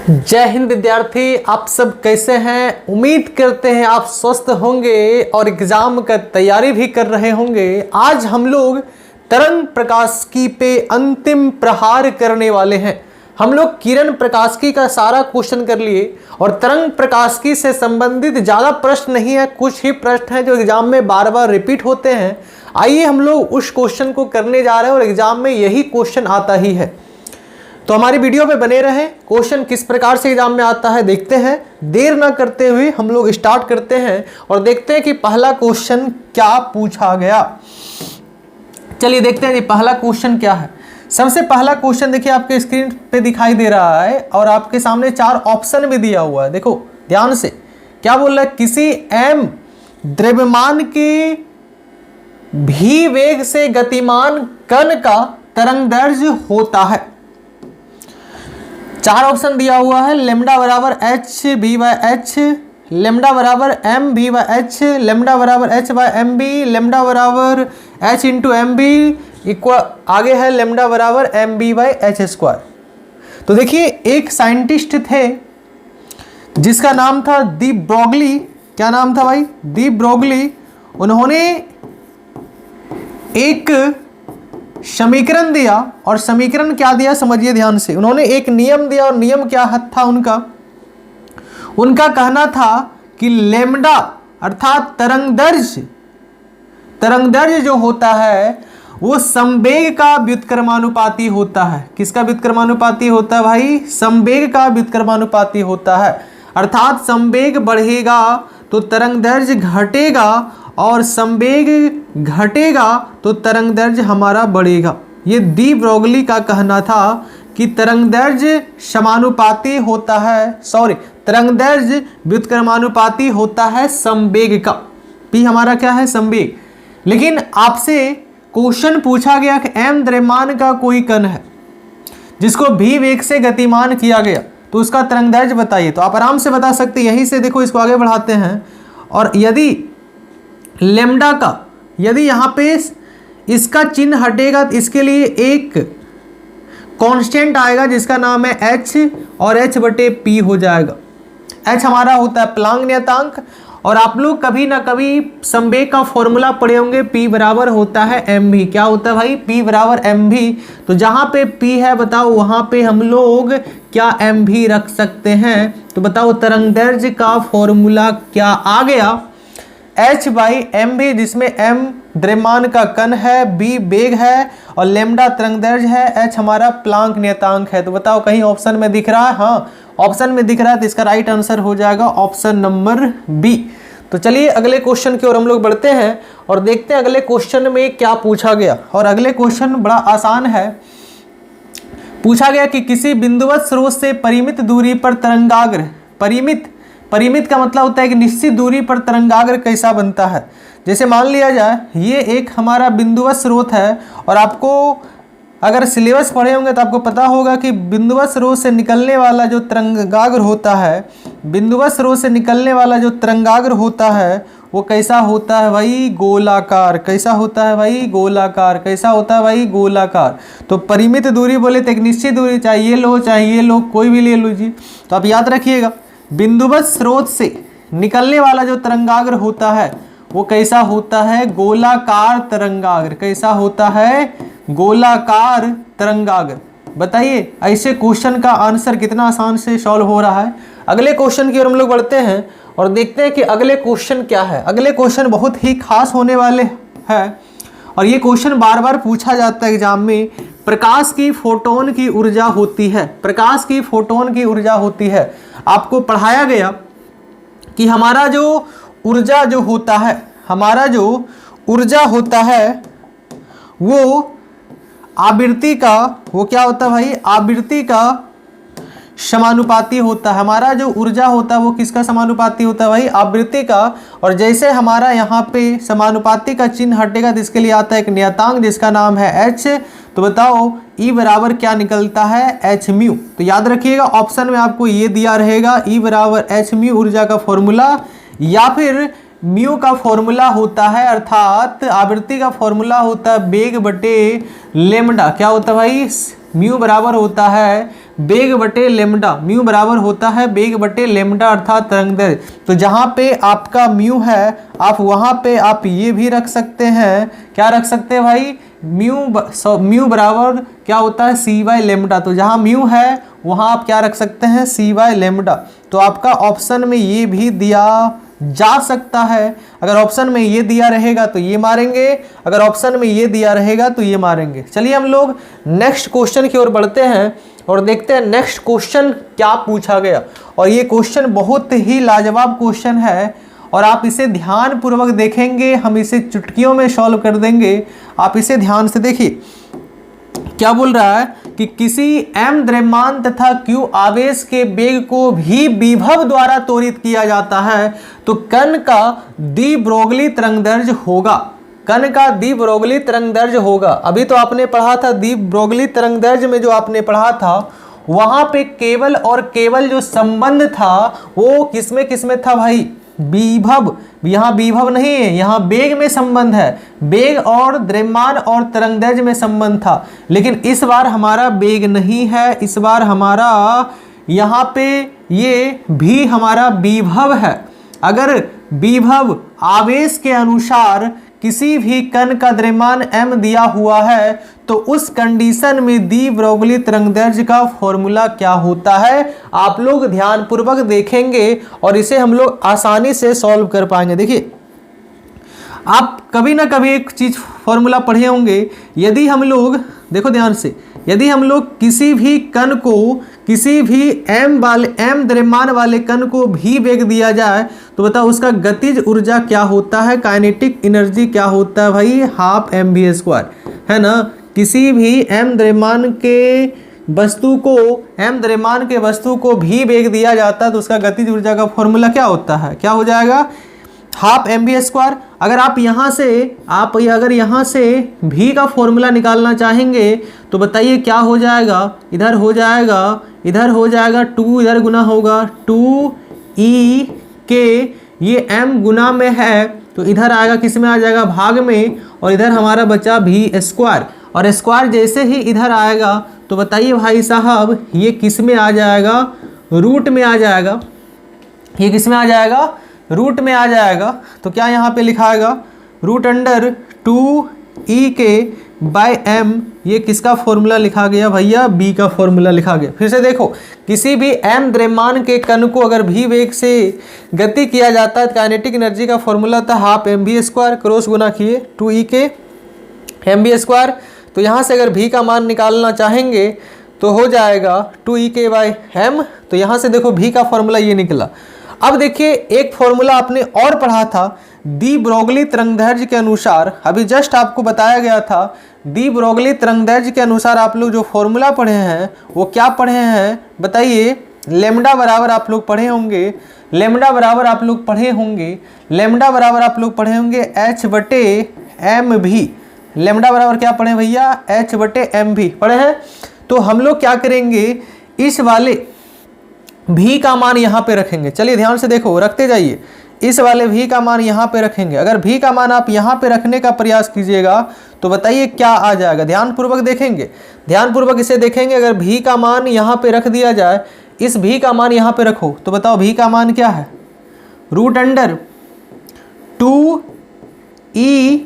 जय हिंद विद्यार्थी, आप सब कैसे हैं। उम्मीद करते हैं आप स्वस्थ होंगे और एग्जाम का तैयारी भी कर रहे होंगे। आज हम लोग तरंग प्रकाशिकी पे अंतिम प्रहार करने वाले हैं। हम लोग किरण प्रकाशिकी का सारा क्वेश्चन कर लिए और तरंग प्रकाशिकी से संबंधित ज़्यादा प्रश्न नहीं है, कुछ ही प्रश्न हैं जो एग्जाम में बार बार रिपीट होते हैं। आइए हम लोग उस क्वेश्चन को करने जा रहे हैं और एग्जाम में यही क्वेश्चन आता ही है, तो हमारी वीडियो पे बने रहें। क्वेश्चन किस प्रकार से एग्जाम में आता है देखते हैं। देर ना करते हुए हम लोग स्टार्ट करते हैं और देखते हैं कि पहला क्वेश्चन क्या पूछा गया। चलिए देखते हैं जी पहला क्वेश्चन क्या है। सबसे पहला क्वेश्चन देखिए आपके स्क्रीन पे दिखाई दे रहा है और आपके सामने 4 ऑप्शन भी दिया हुआ है। देखो ध्यान से क्या बोल रहा है, किसी एम द्रव्यमान के भी वेग से गतिमान कण का तरंगदैर्घ्य होता है। 4 ऑप्शन दिया हुआ है, लेमडा बराबर H B by H, lambda बराबर M B by H, lambda बराबर H by M B, lambda बराबर H into M B equal आगे है लेमडा बराबर M B by H square. तो देखिए एक साइंटिस्ट थे जिसका नाम था डी ब्रोगली। क्या नाम था भाई? De Broglie. उन्होंने एक समीकरण दिया और समीकरण क्या दिया समझिए ध्यान से। उन्होंने एक नियम दिया और नियम क्या था उनका कहना था कि लेमडा अर्थात तरंगदैर्घ्य जो होता है वो संवेग का व्युत्क्रमानुपाती होता है। किसका व्युत्क्रमानुपाती होता है भाई? संवेग का व्युत्क्रमानुपाती होता है। अर्थात संवेग बढ़ेगा तो तरंगदैर्घ्य घटेगा और संवेग घटेगा तो तरंगदैर्घ्य हमारा बढ़ेगा। ये डी ब्रोगली का कहना था कि तरंगदैर्घ्य समानुपाती होता है, तरंगदैर्घ्य व्युत्क्रमानुपाती होता है संवेग का। पी हमारा क्या है? संवेग। लेकिन आपसे क्वेश्चन पूछा गया कि एम द्रव्यमान का कोई कण है जिसको भी वेग से गतिमान किया गया, तो उसका तरंगदैर्घ्य बताइए। तो आप आराम से बता सकते हैं। यहीं से देखो इसको आगे बढ़ाते हैं और यदि लेमडा का यदि यहाँ पे इसका चिन्ह हटेगा तो इसके लिए एक कांस्टेंट आएगा जिसका नाम है एच और एच बटे पी हो जाएगा। एच हमारा होता है प्लांक नियतांक और आप लोग कभी ना कभी संवेग का फॉर्मूला पढ़े होंगे, पी बराबर होता है एम भी। क्या होता है भाई? पी बराबर एम भी। तो जहाँ पे पी है बताओ वहाँ पे हम लोग क्या एम भी रख सकते हैं। तो बताओ तरंगदैर्घ्य का फॉर्मूला क्या आ गया? एच बाई एम भी, जिसमें एम द्रव्यमान का कण है, बी वेग है और लेमडा तरंगदैर्घ्य है, एच हमारा प्लांक नियतांक है। तो बताओ कहीं ऑप्शन में दिख रहा है? हाँ ऑप्शन में दिख रहा है, तो इसका राइट आंसर हो जाएगा ऑप्शन नंबर बी। तो चलिए अगले क्वेश्चन की ओर हम लोग बढ़ते हैं और देखते हैं अगले क्वेश्चन में क्या पूछा गया। और अगले क्वेश्चन बड़ा आसान है। पूछा गया कि किसी बिंदुवत स्रोत से परिमित दूरी पर तरंगाग्र, परिमित का मतलब होता है कि निश्चित दूरी पर तरंगाग्र कैसा बनता है। जैसे मान लिया जाए ये एक हमारा बिंदुवत स्रोत है और आपको अगर सिलेबस पढ़े होंगे तो आपको पता होगा कि बिंदुवत स्रोत से निकलने वाला जो तरंगाग्र होता है, बिंदुवत स्रोत से निकलने वाला जो तरंगाग्र होता है वो कैसा होता है भाई? गोलाकार। कैसा होता है भाई? गोलाकार। कैसा होता है भाई? गोलाकार। तो परिमित दूरी बोले तो एक निश्चित दूरी, चाहे ये लो कोई भी ले लीजिए। तो आप याद रखिएगा बिंदुवत स्रोत से निकलने वाला जो तरंगाग्र होता है वो कैसा होता है? गोलाकार तरंगाग्र। कैसा होता है? गोलाकार तरंगाग्र। बताइए ऐसे क्वेश्चन का आंसर कितना आसान से सॉल्व हो रहा है। अगले क्वेश्चन की ओर हम लोग बढ़ते हैं और देखते हैं कि अगले क्वेश्चन क्या है। अगले क्वेश्चन बहुत ही खास होने वाले हैं और ये क्वेश्चन बार बार पूछा जाता है एग्जाम में। प्रकाश की फोटोन की ऊर्जा होती है, प्रकाश की फोटोन की ऊर्जा होती है। आपको पढ़ाया गया कि हमारा जो ऊर्जा जो होता है, हमारा जो ऊर्जा होता है वो आवृत्ति का, वो क्या होता है भाई? आवृत्ति का समानुपाती होता है। हमारा जो ऊर्जा होता है वो किसका समानुपाती होता है भाई? आवृत्ति का। और जैसे हमारा यहाँ पे समानुपाती का चिन्ह हटेगा तो इसके लिए आता है एक नियतांक जिसका नाम है एच। तो बताओ ई बराबर क्या निकलता है? H mu. तो याद रखिएगा ऑप्शन में आपको ये दिया रहेगा ई बराबर एच म्यू ऊर्जा का फॉर्मूला, या फिर म्यू का फॉर्मूला होता है अर्थात आवृत्ति का फॉर्मूला होता है वेग बटे लेमडा। क्या होता है भाई? म्यू बराबर होता है बेग बटे लेमडा, म्यू बराबर होता है बेग बटे लेमडा अर्थात तरंगदैर्घ्य। तो जहां पे आपका म्यू है आप वहां पे आप ये भी रख सकते हैं, क्या रख सकते हैं भाई, म्यू बराबर क्या होता है सी बाय लेमडा। तो जहां म्यू है वहां आप क्या रख सकते हैं, सी बाय लेमडा। तो आपका ऑप्शन में ये भी दिया जा सकता है। अगर ऑप्शन में ये दिया रहेगा तो ये मारेंगे, अगर ऑप्शन में ये दिया रहेगा तो ये मारेंगे। चलिए हम लोग नेक्स्ट क्वेश्चन की ओर बढ़ते हैं और देखते हैं नेक्स्ट क्वेश्चन क्या पूछा गया। और ये क्वेश्चन बहुत ही लाजवाब क्वेश्चन है और आप इसे ध्यान पूर्वक देखेंगे, हम इसे चुटकियों में सॉल्व कर देंगे। आप इसे ध्यान से देखिए क्या बोल रहा है कि किसी m द्रव्यमान तथा q आवेश के वेग को भी विभव द्वारा त्वरित किया जाता है तो कण का द्विब्रोगली तरंगदैर्घ्य होगा। कण का द्विब्रोगली तरंगदैर्घ्य होगा। अभी तो आपने पढ़ा था द्विब्रोगली तरंगदैर्घ्य में, जो आपने पढ़ा था वहां पे केवल और केवल जो संबंध था वो किसमें था भाई, विभव। यहाँ विभव नहीं है, यहाँ वेग में संबंध है, वेग और द्रव्यमान और तरंगदैर्घ्य में संबंध था। लेकिन इस बार हमारा वेग नहीं है, इस बार हमारा यहाँ पे ये भी हमारा विभव है। अगर विभव आवेश के अनुसार किसी भी कण का द्रव्यमान m दिया हुआ है तो उस कंडीशन में द्विब्रोगली तरंगदैर्घ्य का फॉर्मूला क्या होता है, आप लोग ध्यानपूर्वक देखेंगे और इसे हम लोग आसानी से सॉल्व कर पाएंगे। देखिए आप कभी ना कभी एक चीज फॉर्मूला पढ़े होंगे, यदि हम लोग देखो ध्यान से, यदि हम लोग किसी भी कण को, किसी भी m द्रव्यमान वाले कण को भी वेग दिया जाए तो बताओ उसका गतिज ऊर्जा क्या होता है, काइनेटिक एनर्जी क्या होता है भाई, हाफ mv², है ना। किसी भी m द्रव्यमान के वस्तु को भी वेग दिया जाता है तो उसका गतिज ऊर्जा का फॉर्मूला क्या होता है, क्या हो जाएगा, हाफ mv²। अगर आप यहाँ से v का फॉर्मूला निकालना चाहेंगे तो बताइए क्या हो जाएगा, इधर हो जाएगा 2, इधर गुना होगा 2e के, ये m गुना में है तो इधर आएगा, किस में आ जाएगा, भाग में, और इधर हमारा बचा v², और स्क्वायर जैसे ही इधर आएगा तो बताइए भाई साहब ये किस में आ जाएगा, रूट में आ जाएगा। ये किस में आ जाएगा, रूट में आ जाएगा। तो क्या यहाँ पे लिखाएगा, रूट अंडर 2e के बाय m, ये किसका फॉर्मूला लिखा गया भैया, b का फॉर्मूला लिखा गया। फिर से देखो, किसी भी m द्रव्यमान के कण को अगर v वेग से गति किया जाता है तो काइनेटिक एनर्जी का फॉर्मूला था हाफ mv², क्रॉस गुना किए 2e के mv²। तो यहाँ से अगर v का मान निकालना चाहेंगे तो हो जाएगा 2e के बाय m। तो यहाँ से देखो v का फॉर्मूला ये निकला। अब देखिए एक फॉर्मूला आपने और पढ़ा था द्विब्रोगली तरंगदैर्घ्य के अनुसार, अभी जस्ट आपको बताया गया था द्विब्रोगली तरंगदैर्घ्य के अनुसार आप लोग जो फॉर्मूला पढ़े हैं वो क्या पढ़े हैं बताइए, लेमडा बराबर आप लोग पढ़े होंगे, h/mv। लेमडा बराबर क्या पढ़े भैया, h/mv पढ़े हैं। तो हम लोग क्या करेंगे, इस वाले v का मान यहाँ पे रखेंगे। चलिए ध्यान से देखो, रखते जाइए, इस वाले v का मान यहाँ पे रखेंगे। अगर v का मान आप यहाँ पे रखने का प्रयास कीजिएगा तो बताइए क्या आ जाएगा, ध्यानपूर्वक देखेंगे, ध्यानपूर्वक इसे देखेंगे। अगर v का मान यहाँ पे रख दिया जाए, इस v का मान यहाँ पे रखो तो बताओ v का मान क्या है, रूट अंडर 2e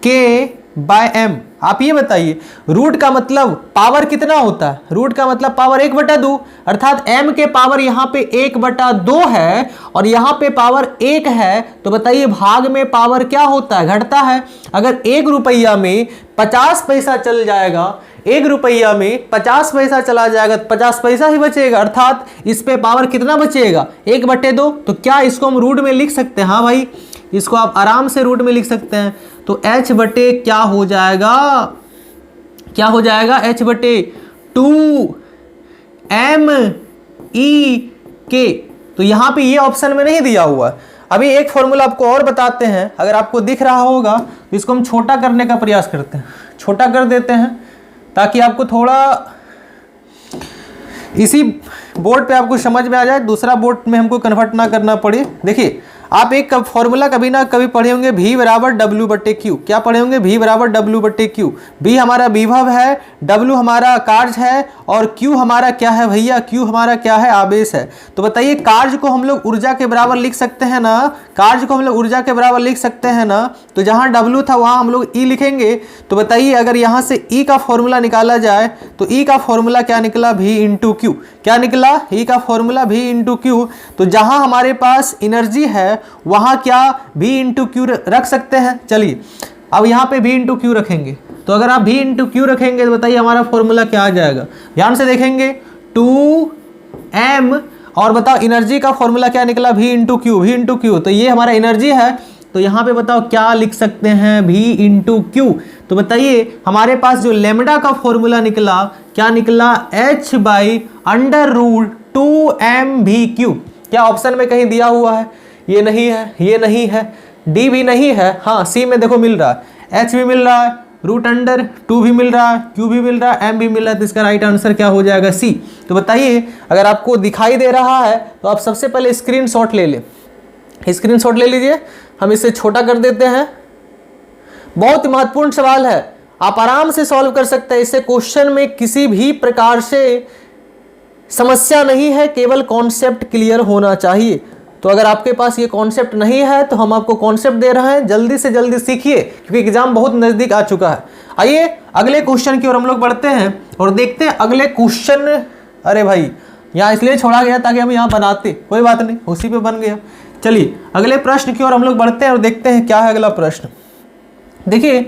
के बाय m। आप ये बताइए रूट का मतलब पावर कितना होता है, रूट का मतलब पावर 1/2, अर्थात m के पावर यहाँ पे 1/2 है और यहाँ पे पावर 1 है। तो बताइए भाग में पावर क्या होता है, घटता है। अगर 1 रुपया में 50 पैसा चल जाएगा, 1 रुपया में 50 पैसा चला जाएगा तो 50 पैसा ही बचेगा, अर्थात इस पे पावर कितना बचेगा, 1/2। तो क्या इसको हम रूट में लिख सकते हैं, हाँ भाई इसको आप आराम से रूट में लिख सकते हैं। तो h बटे क्या हो जाएगा, h/2me। तो यहाँ पे ये ऑप्शन में नहीं दिया हुआ है। अभी एक फॉर्मूला आपको और बताते हैं, अगर आपको दिख रहा होगा तो इसको हम छोटा करने का प्रयास करते हैं, छोटा कर देते हैं ताकि आपको थोड़ा इसी बोर्ड पे आपको समझ में आ जाए, दूसरा बोर्ड में हमको कन्वर्ट ना करना पड़े। देखिए आप एक फॉर्मूला कभी ना कभी पढ़े होंगे, V बराबर W/Q। क्या पढ़े होंगे? V बराबर W/Q। V हमारा विभव है, W हमारा कार्य है और Q हमारा क्या है भैया? Q हमारा क्या है? आवेश है। तो बताइए कार्य को हम लोग ऊर्जा के बराबर लिख सकते हैं ना? कार्य को हम लोग ऊर्जा के बराबर लिख सकते हैं ना? तो जहां W था वहां हम लोग E लिखेंगे। तो बताइए अगर यहां से E का फॉर्मूला निकाला जाए तो E का फॉर्मूला क्या निकला? V/Q। क्या निकला? E का फॉर्मूला V/Q। तो जहां हमारे पास एनर्जी है वहां क्या V/Q रख सकते हैं? चलिए अब यहां पे V/Q रखेंगे। तो अगर आप V/Q रखेंगे तो बताइए हमारा फॉर्मूला क्या आ जाएगा? ध्यान से देखेंगे 2m और बताओ एनर्जी का फॉर्मूला क्या निकला? V/Q। तो ये हमारा एनर्जी है। तो यहाँ पे बताओ क्या लिख सकते हैं? V/Q। तो बताइए हमारे पास जो लेमडा का फॉर्मूला निकला क्या निकला? h/√2mVq। क्या ऑप्शन में कहीं दिया हुआ है? ये नहीं है, ये नहीं है, डी भी नहीं है। हाँ सी में देखो मिल रहा है, h भी मिल रहा है, √2 भी मिल रहा है, q भी मिल रहा है, m भी मिल रहा है। तो इसका राइट आंसर क्या हो जाएगा? सी। तो बताइए अगर आपको दिखाई दे रहा है तो आप सबसे पहले स्क्रीनशॉट ले लें। स्क्रीनशॉट ले लीजिए, हम इसे छोटा कर देते हैं। बहुत महत्वपूर्ण सवाल है, आप आराम से सॉल्व कर सकते हैं इसे। क्वेश्चन में किसी भी प्रकार से समस्या नहीं है, केवल कॉन्सेप्ट क्लियर होना चाहिए। तो अगर आपके पास ये कॉन्सेप्ट नहीं है तो हम आपको कॉन्सेप्ट दे रहे हैं, जल्दी से जल्दी सीखिए क्योंकि एग्जाम बहुत नजदीक आ चुका है। आइए अगले क्वेश्चन की ओर हम लोग बढ़ते हैं और देखते हैं अगले क्वेश्चन। अरे भाई यहाँ इसलिए छोड़ा गया ताकि हम यहाँ बनाते, कोई बात नहीं, उसी पे बन गया। चलिए अगले प्रश्न की ओर हम लोग बढ़ते हैं और देखते हैं क्या है अगला प्रश्न। देखिए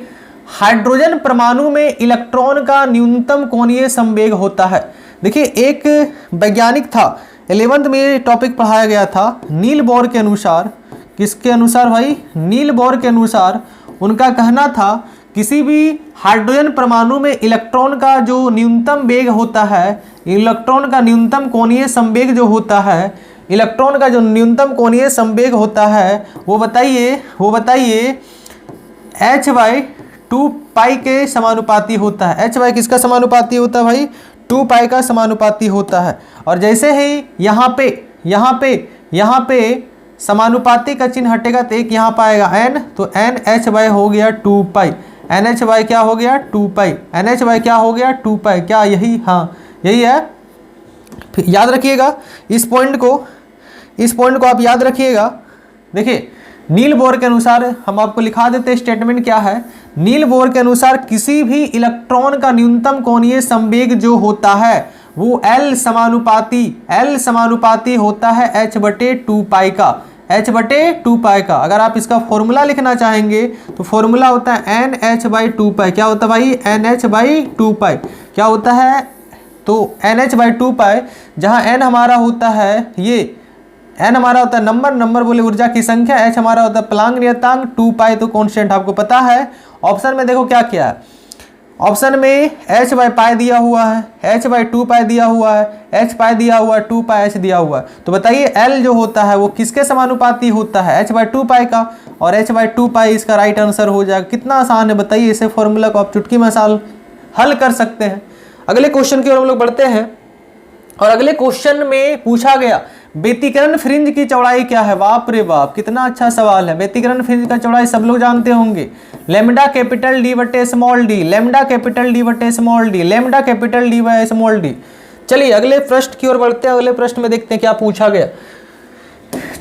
हाइड्रोजन परमाणु में इलेक्ट्रॉन का न्यूनतम कोणीय संवेग होता है। देखिए एक वैज्ञानिक था, 11th में ये टॉपिक पढ़ाया गया था। नील बोर के अनुसार, किसके अनुसार भाई? नील बोर के अनुसार उनका कहना था किसी भी हाइड्रोजन परमाणु में इलेक्ट्रॉन का जो न्यूनतम वेग होता है, इलेक्ट्रॉन का न्यूनतम कोणीय संवेग जो होता है, इलेक्ट्रॉन का जो न्यूनतम कोणीय संवेग होता है वो बताइए h/2π के समानुपाती होता है। h किसका समानुपाती होता है भाई? 2π का समानुपाती होता है। और जैसे ही यहाँ पे समानुपाती का चिन्ह हटेगा तो एक यहाँ पाएगा n, तो NH/ हो गया 2π। NH/ क्या हो गया? 2π। NH/ क्या हो गया? 2π। क्या यही? हाँ यही है। याद रखिएगा इस पॉइंट को आप याद रखिएगा। देखिए नील बोर के अनुसार हम आपको लिखा देते हैं स्टेटमेंट क्या है। नील बोर के अनुसार किसी भी इलेक्ट्रॉन का न्यूनतम कोणीय संवेग जो होता है वो L समानुपाती होता है h/2π का, h/2π का। अगर आप इसका फॉर्मूला लिखना चाहेंगे तो फॉर्मूला होता है NH/2π। क्या होता है भाई? NH/2π। क्या होता है? तो NH/2π, जहाँ n हमारा होता है, ये n हमारा होता है नंबर बोले ऊर्जा की संख्या, h हमारा होता है प्लांक नियतांक, 2π तो कांस्टेंट आपको पता है। ऑप्शन में देखो क्या किया है, ऑप्शन में h/π दिया हुआ है, h/2π दिया हुआ है, h/π दिया हुआ है, 2πh दिया हुआ है। तो बताइए l जो होता है वो किसके समानुपाती होता है? h/2π का, और h/2π इसका राइट आंसर हो जाएगा। कितना आसान है बताइए, इसे फॉर्मूला को आप चुटकी में हल कर सकते हैं। अगले क्वेश्चन की ओर हम लोग बढ़ते हैं और अगले क्वेश्चन में पूछा गया व्यतिकरण फ्रिंज की चौड़ाई क्या है? बाप रे बाप, कितना अच्छा सवाल है। व्यतिकरण फ्रिंज का चौड़ाई सब लोग जानते होंगे, lambda capital D/d, lambda capital D/d, lambda capital D/d। चलिए अगले प्रश्न की ओर बढ़ते हैं। अगले प्रश्न में देखते हैं क्या पूछा गया।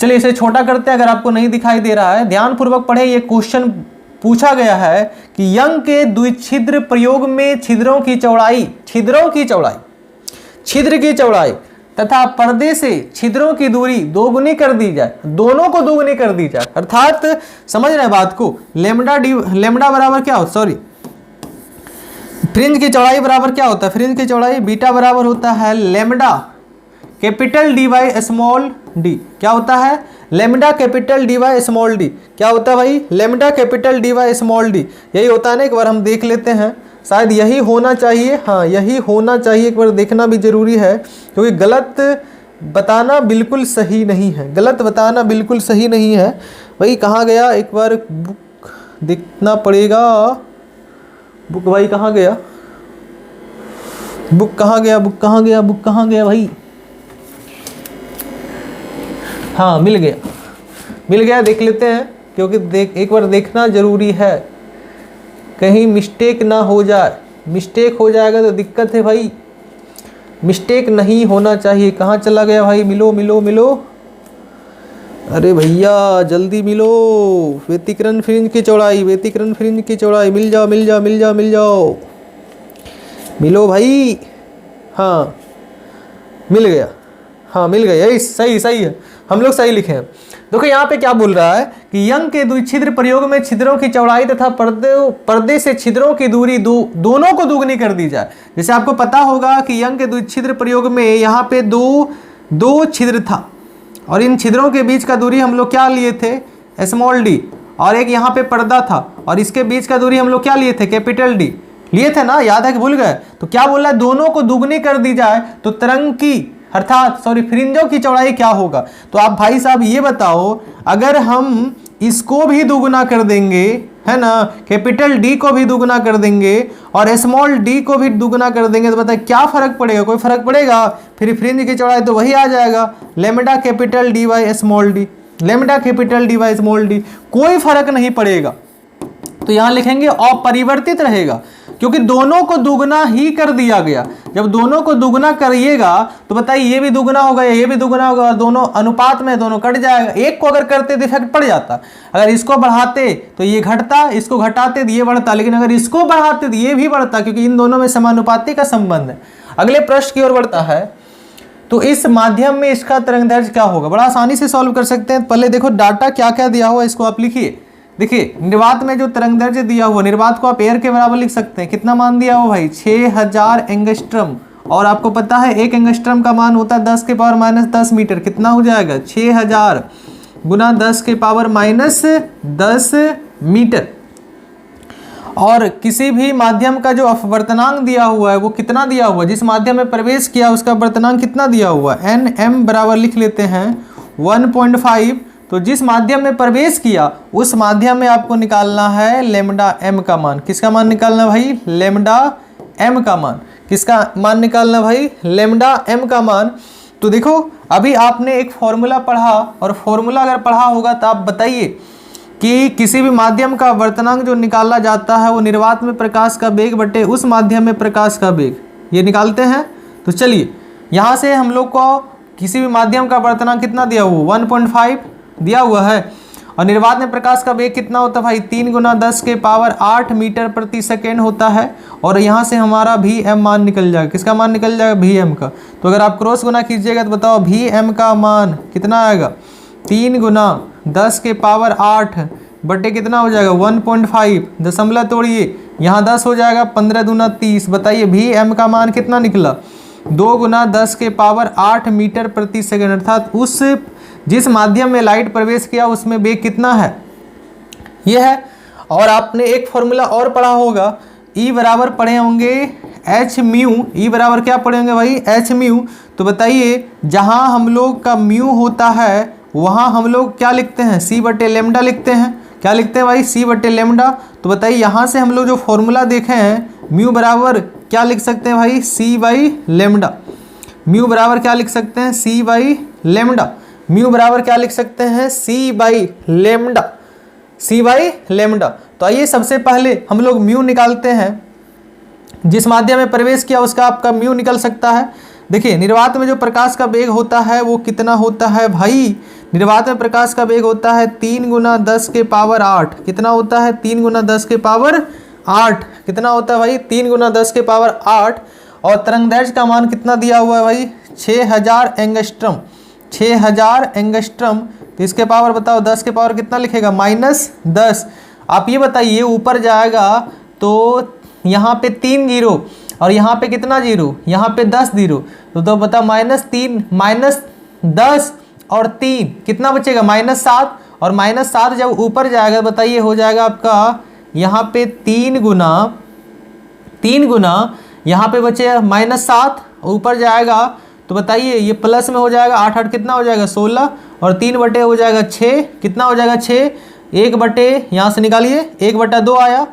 चलिए इसे छोटा करते हैं, अगर आपको नहीं दिखाई दे रहा है ध्यान पूर्वक पढ़े। ये क्वेश्चन पूछा गया है कि यंग के द्विछिद्र प्रयोग में छिद्र की चौड़ाई तथा पर्दे से छिद्रों की दूरी दोगुनी कर दी जाए, दोनों को दोगुनी कर दी जाए। अर्थात समझ रहे हैं बात को, लेमडा बराबर क्या होता है? सॉरी, फ्रिंज की चौड़ाई बराबर क्या होता है? फ्रिंज की चौड़ाई बीटा बराबर होता है लेमडा कैपिटल D/d। क्या होता है? Lambda capital D/d। क्या होता है भाई? Lambda capital D/d। यही होता है ना, एक बार हम देख लेते हैं, शायद यही होना चाहिए। हाँ यही होना चाहिए, एक बार देखना भी जरूरी है क्योंकि गलत बताना बिल्कुल सही नहीं है, गलत बताना बिल्कुल सही नहीं है। भाई कहाँ गया? एक बार बुक देखना पड़ेगा। बुक भाई कहाँ गया? बुक कहाँ गया भाई? हाँ मिल गया। मिल गया, देख लेते हैं, क्योंकि एक बार देखना जरूरी है, कहीं मिस्टेक ना हो जाए। मिस्टेक हो जाएगा तो दिक्कत है भाई, मिस्टेक नहीं होना चाहिए। कहाँ चला गया भाई? मिलो मिलो मिलो, अरे भैया जल्दी मिलो। व्यतिकरण फ्रिंज की चौड़ाई, व्यतिकरण फ्रिंज की चौड़ाई, मिल जाओ मिल जाओ मिल जाओ मिल जाओ, मिलो भाई। हाँ मिल गया, हाँ मिल गया, यही सही सही है, हम लोग सही लिखे हैं। देखो यहाँ पे क्या बोल रहा है कि यंग के द्विछिद्र प्रयोग में छिद्रों की चौड़ाई तथा पर्दे से छिद्रों की दूरी दोनों को दुगनी कर दी जाए। जैसे आपको पता होगा कि यंग के द्विछिद्र प्रयोग में यहाँ पे दो छिद्र था, और इन छिद्रों के बीच का दूरी हम लोग क्या लिए थे? Small D. और एक यहाँ पे पर्दा था, और इसके बीच का दूरी हम लोग क्या लिए थे? कैपिटल डी लिए थे ना, याद है कि भूल गए? तो क्या बोल रहा है? दोनों को दुगनी कर दी जाए तो तरंग की अर्थात फ्रिंजों की चौड़ाई क्या होगा? तो आप भाई साहब ये बताओ, अगर हम इसको भी दुगना कर देंगे, है ना, कैपिटल डी को भी दुगना कर देंगे और स्मॉल डी को भी दुगना कर देंगे, तो बताए क्या फर्क पड़ेगा? कोई फर्क पड़ेगा? फिर फ्रिंज की चौड़ाई तो वही आ जाएगा, lambda capital D by small D, lambda capital D by small D, कोई फर्क नहीं पड़ेगा। तो यहां लिखेंगे अपरिवर्तित रहेगा, क्योंकि दोनों को दुगना ही कर दिया गया। जब दोनों को दुगना करिएगा तो बताइए ये भी दुगना होगा, ये भी दुगना होगा, दोनों अनुपात में दोनों कट जाएगा। एक को अगर करते तो इफेक्ट पड़ जाता, अगर इसको बढ़ाते तो ये घटता, इसको घटाते तो ये बढ़ता, लेकिन अगर इसको बढ़ाते तो ये भी बढ़ता, क्योंकि इन दोनों में समानुपाती का संबंध है। अगले प्रश्न की ओर बढ़ता है, तो इस माध्यम में इसका तरंगदैर्घ्य क्या होगा? बड़ा आसानी से सॉल्व कर सकते हैं। पहले देखो डाटा क्या क्या दिया हुआ, इसको आप लिखिए। देखिए निर्वात में जो तरंगदैर्घ्य दिया हुआ, निर्वात को आप एयर के बराबर लिख सकते हैं। कितना मान दिया हुआ भाई? 6000 एंगस्ट्रम, और आपको पता है 1 एंगस्ट्रम का मान होता है 10 के पावर माइनस 10 मीटर। कितना हो जाएगा? 6000 गुना 10 के पावर माइनस 10 मीटर। और किसी भी माध्यम का जो अपवर्तनांक दिया हुआ है वो कितना दिया हुआ है? जिस माध्यम में प्रवेश किया उसका अपवर्तनांक कितना दिया हुआ है? एन एम बराबर लिख लेते हैं 1.5। तो जिस माध्यम में प्रवेश किया उस माध्यम में आपको निकालना है लेमडा एम का मान। किसका मान निकालना भाई? लेमडा एम का मान। किसका मान निकालना भाई? लेमडा एम का मान। तो देखो अभी आपने एक फॉर्मूला पढ़ा, और फॉर्मूला अगर पढ़ा होगा तो आप बताइए कि किसी भी माध्यम का वर्तनांक जो निकाला जाता है वो निर्वात में प्रकाश का वेग बटे उस माध्यम में प्रकाश का वेग, ये निकालते हैं। तो चलिए यहाँ से हम लोग को किसी भी माध्यम का वर्तनांक कितना दिया हुआ? 1.5 दिया हुआ है, और निर्वात में प्रकाश का वेग कितना होता है भाई? 3 गुना 10 के पावर 8 मीटर प्रति सेकेंड होता है। और यहाँ से हमारा भी एम मान निकल जाएगा। किसका मान निकल जाएगा? भी एम का। तो अगर आप क्रॉस गुना कीजिएगा तो बताओ भी एम का मान कितना आएगा? 3 गुना 10 के पावर 8 बटे कितना हो जाएगा? 1.5, दशमलव तोड़िए, यहाँ 10 हो जाएगा, 15 दूना 30। बताइए भी एम का मान कितना निकला? 2 गुना 10 के पावर 8 मीटर प्रति सेकेंड, अर्थात उस जिस माध्यम में लाइट प्रवेश किया उसमें वेग कितना है, यह है। और आपने एक फॉर्मूला और पढ़ा होगा, E बराबर पढ़े होंगे एच म्यू। E बराबर क्या पढ़े होंगे भाई? H mu. तो बताइए जहां हम लोग का म्यू होता है वहां हम लोग क्या लिखते हैं? C बटे लेमडा लिखते हैं। क्या लिखते हैं भाई? C बटे लेमडा। तो बताइए यहाँ से हम लोग जो फॉर्मूला देखे हैं, म्यू बराबर क्या लिख सकते हैं भाई? C by lambda. म्यू बराबर क्या लिख सकते हैं? C by lambda. म्यू बराबर क्या लिख सकते हैं? C by lambda. C by lambda. तो आइए सबसे पहले हम लोग म्यू निकालते हैं। जिस माध्यम में प्रवेश किया उसका आपका म्यू निकल सकता है। देखिए निर्वात में जो प्रकाश का वेग होता है वो कितना होता है भाई? निर्वात में प्रकाश का वेग होता है 3 गुना 10 के पावर 8। कितना होता है? 3 गुना 10 के पावर 8। कितना होता है भाई? 3 गुना 10 के पावर 8। और तरंगदैर्घ्य का मान कितना दिया हुआ है भाई? 6000 एंगस्ट्रम। 6000 एंगस्ट्रम। तो इसके पावर बताओ 10 के पावर कितना लिखेगा? माइनस 10। आप ये बताइए ऊपर जाएगा तो यहाँ पे 3 जीरो और यहाँ पे कितना जीरो? यहाँ पे 10 जीरो। तो बताओ -3 -10 और 3 कितना बचेगा? -7। और -7 जब ऊपर जाएगा बताइए हो जाएगा आपका यहाँ पे 3 गुना यहाँ पे बचेगा -7, ऊपर जाएगा तो बताइए ये प्लस में हो जाएगा 8 8 कितना हो जाएगा? 16। और 3 बटे हो जाएगा 6। कितना हो जाएगा? 6। 1 बटे यहाँ से निकालिए, 1/2 आया।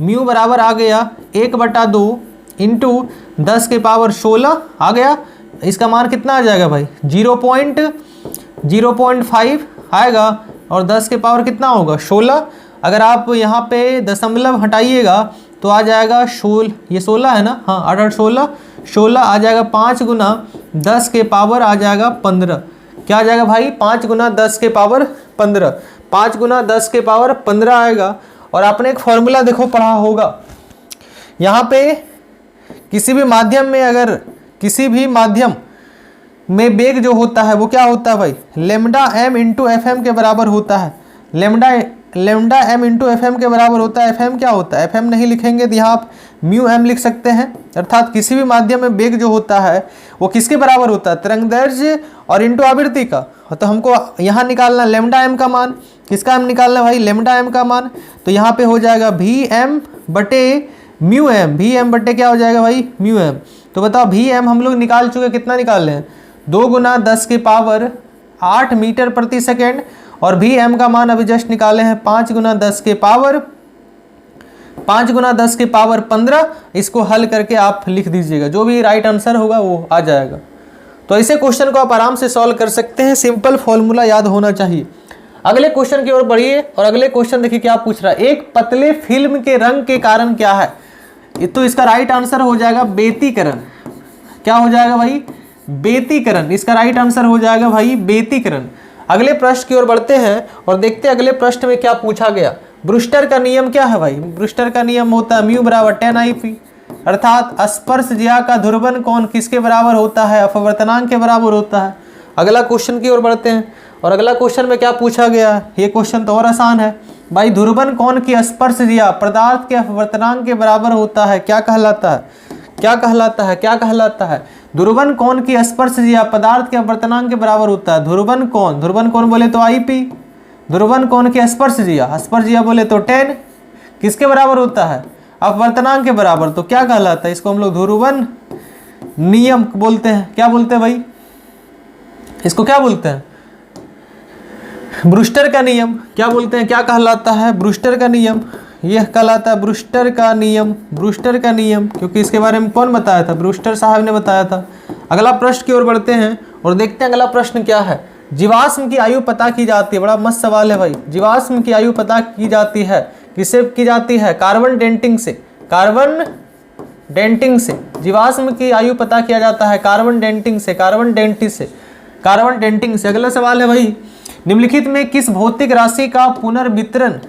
म्यू बराबर आ गया 1/2 इंटू 10 के पावर 16 आ गया। इसका मान कितना आ जाएगा भाई? 0.05 आएगा। और 10 के पावर कितना होगा 16। अगर आप यहाँ पे दशमलव हटाइएगा तो आ जाएगा 16, ये 16 है ना, हाँ 8 8 16, 16 आ जाएगा 5 गुना 10 के पावर आ जाएगा 15। क्या आ जाएगा भाई 5 गुना 10 के पावर 15, 5 गुना 10 के पावर 15 आएगा। और आपने एक फॉर्मूला देखो पढ़ा होगा, यहाँ पे किसी भी माध्यम में, अगर किसी भी माध्यम में वेग जो होता है वो क्या होता है भाई, lambda M into F M के बराबर होता है। Lambda M into F M के बराबर होता है। एफ एम क्या होता है, एफ एम नहीं लिखेंगे तो यहाँ आप म्यू एम लिख सकते हैं। अर्थात किसी भी माध्यम में वेग जो होता है वो किसके बराबर होता है, तरंगदैर्घ्य और इंटू आवृत्ति का। तो हमको यहाँ निकालना लेमडा एम का मान, किसका एम निकालना भाई, लेमडा एम का मान। तो यहाँ पे हो जाएगा वी एम बटे म्यू एम, वी एम बटे क्या हो जाएगा भाई म्यू एम। तो बताओ वी एम हम लोग निकाल चुके, कितना निकाल रहे हैं 2 गुना 10 के पावर 8 मीटर प्रति सेकेंड। और वी एम का मान अभी जस्ट निकाले हैं 5 गुना 10 के पावर 15। इसको हल करके आप लिख दीजिएगा, जो भी राइट आंसर होगा वो आ जाएगा। तो ऐसे क्वेश्चन को आप आराम से सॉल्व कर सकते हैं, सिंपल फॉर्मूला याद होना चाहिए। अगले क्वेश्चन की ओर बढ़िए और अगले क्वेश्चन देखिए क्या पूछ रहा है, एक पतले फिल्म के रंग के कारण क्या है। तो इसका राइट आंसर हो जाएगा बेतीकरण। क्या हो जाएगा भाई, बेतीकरण। इसका राइट आंसर हो जाएगा भाई बेतीकरण। अगले प्रश्न की ओर बढ़ते हैं और देखते हैं अगले प्रश्न में क्या पूछा गया। ब्रूस्टर का नियम क्या है भाई, ब्रूस्टर का नियम होता है म्यू बराबर 10 IP। अर्थात स्पर्शज्या का ध्रुवन कोण किसके बराबर होता है, अपवर्तनांक के बराबर होता है। अगला क्वेश्चन की ओर बढ़ते हैं और अगला क्वेश्चन में क्या पूछा गया, ये क्वेश्चन तो और आसान है भाई। ध्रुवन कोण की स्पर्शज्या पदार्थ के अपवर्तनांक के बराबर होता है, क्या कहलाता है, क्या कहलाता है, क्या कहलाता है। ध्रुवन कोण की स्पर्शज्या पदार्थ के अपवर्तनांक के बराबर होता है। ध्रुवन कोण बोले तो IP, ध्रुवन कोण की स्पर्शज्या बोले तो 10 किसके बराबर होता है, अपवर्तनांक के बराबर। तो क्या कहलाता है, इसको हम लोग ध्रुवन नियम बोलते हैं। क्या बोलते हैं भाई, इसको क्या बोलते हैं, ब्रूस्टर का नियम। क्या बोलते हैं, क्या कहलाता है, ब्रूस्टर का नियम। यह कहलाता है ब्रूस्टर का नियम, ब्रूस्टर का नियम, क्योंकि इसके बारे में कौन बताया था, ब्रूस्टर साहब ने बताया था। अगला प्रश्न की ओर बढ़ते हैं और देखते हैं अगला प्रश्न क्या है। जीवाश्म की आयु पता की जाती है, बड़ा मस्त सवाल है भाई। जीवाश्म की आयु पता की जाती है, किससे की जाती है, कार्बन डेटिंग से। कार्बन डेटिंग से जीवाश्म की आयु पता किया जाता है, कार्बन डेटिंग से, कार्बन डेटिंग से। अगला सवाल है भाई, निम्नलिखित में किस भौतिक राशि का पुनर्वितरण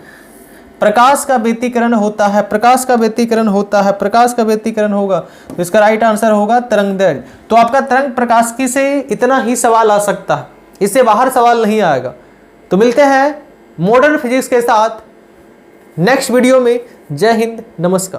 प्रकाश का व्यतिकरण होता है, प्रकाश का व्यतिकरण होता है, प्रकाश का व्यतिकरण होगा। तो इसका राइट आंसर होगा तरंगदैर्घ्य। तो आपका तरंग प्रकाशिकी से इतना ही सवाल आ सकता है, इससे बाहर सवाल नहीं आएगा। तो मिलते हैं मॉडर्न फिजिक्स के साथ नेक्स्ट वीडियो में। जय हिंद, नमस्कार।